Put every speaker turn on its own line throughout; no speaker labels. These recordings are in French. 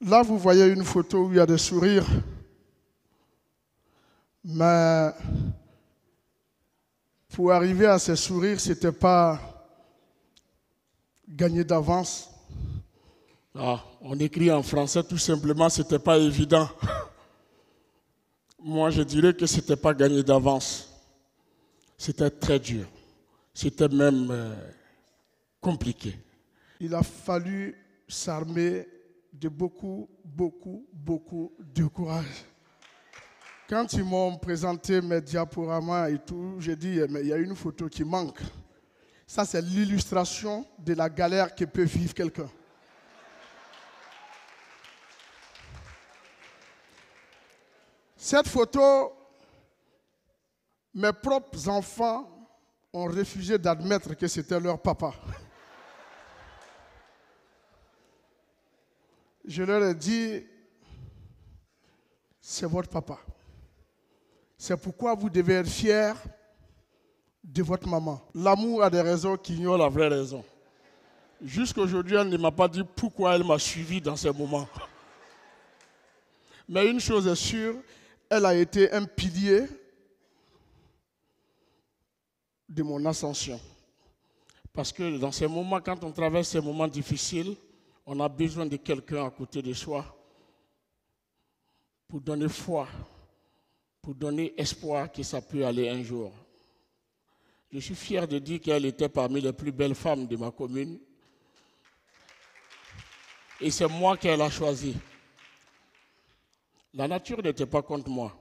Là, vous voyez une photo où il y a des sourires, mais pour arriver à ces sourires, ce n'était pas gagné d'avance.
Ah, on écrit en français tout simplement, ce n'était pas évident. Moi, je dirais que ce n'était pas gagné d'avance. C'était très dur. C'était même compliqué.
Il a fallu s'armer de beaucoup de courage. Quand ils m'ont présenté mes diaporamas et tout, j'ai dit, mais il y a une photo qui manque. Ça, c'est l'illustration de la galère que peut vivre quelqu'un. Cette photo, mes propres enfants ont refusé d'admettre que c'était leur papa. Je leur ai dit, c'est votre papa. C'est pourquoi vous devez être fiers de votre maman. L'amour a des raisons qui ignorent la vraie raison. Jusqu'aujourd'hui, elle ne m'a pas dit pourquoi elle m'a suivi dans ces moments. Mais une chose est sûre, elle a été un pilier de mon ascension. Parce que dans ces moments, quand on traverse ces moments difficiles, on a besoin de quelqu'un à côté de soi pour donner foi, pour donner espoir que ça peut aller un jour. Je suis fier de dire qu'elle était parmi les plus belles femmes de ma commune. Et c'est moi qu'elle a choisi. La nature n'était pas contre moi.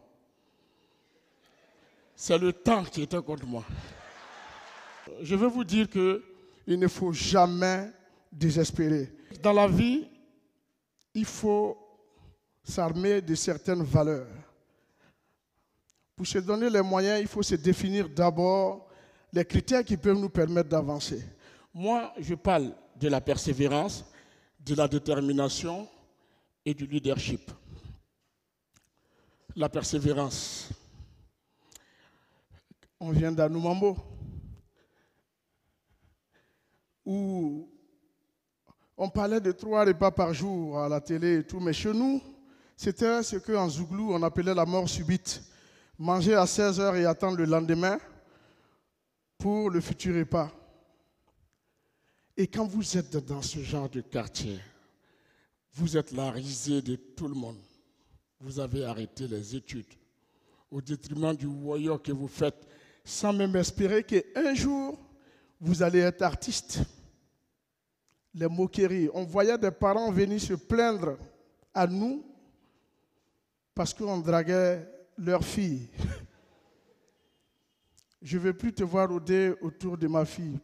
C'est le temps qui était contre moi. Je veux vous dire qu'il ne faut jamais désespérer. Dans la vie, il faut s'armer de certaines valeurs. Pour se donner les moyens, il faut se définir d'abord les critères qui peuvent nous permettre d'avancer. Moi, je parle de la persévérance, de la détermination et du leadership. La persévérance. On vient d'Anoumambo, où on parlait de 3 repas par jour à la télé et tout, mais chez nous, c'était ce qu'en Zouglou, on appelait la mort subite. Manger à 16h et attendre le lendemain pour le futur repas. Et quand vous êtes dans ce genre de quartier, vous êtes la risée de tout le monde. Vous avez arrêté les études au détriment du voyant que vous faites, sans même espérer qu'un jour, vous allez être artiste. Les moqueries. On voyait des parents venir se plaindre à nous parce qu'on draguait leur fille. Je ne veux plus te voir rôder autour de ma fille.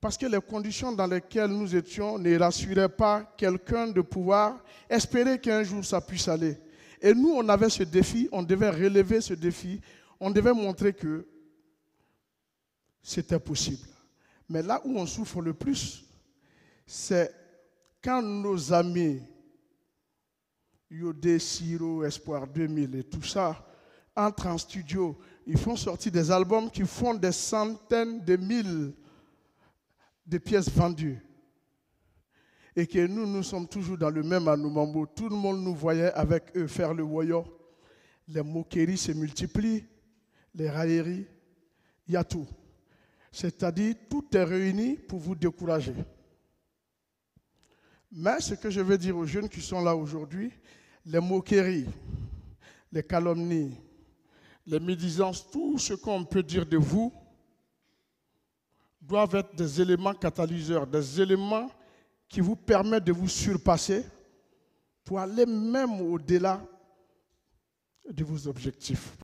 Parce que les conditions dans lesquelles nous étions ne rassuraient pas quelqu'un de pouvoir espérer qu'un jour ça puisse aller. Et nous, on avait ce défi, on devait relever ce défi, on devait montrer que c'était possible. Mais là où on souffre le plus, c'est quand nos amis, Yodé, Siro, Espoir 2000 et tout ça, entrent en studio, ils font sortir des albums qui font des centaines de mille de pièces vendues. Et que nous sommes toujours dans le même Anoumambo. Tout le monde nous voyait avec eux faire le voyant. Les moqueries se multiplient, les railleries, il y a tout. C'est-à-dire, tout est réuni pour vous décourager. Mais ce que je veux dire aux jeunes qui sont là aujourd'hui, les moqueries, les calomnies, les médisances, tout ce qu'on peut dire de vous, doivent être des éléments catalyseurs, des éléments qui vous permettent de vous surpasser pour aller même au-delà de vos objectifs.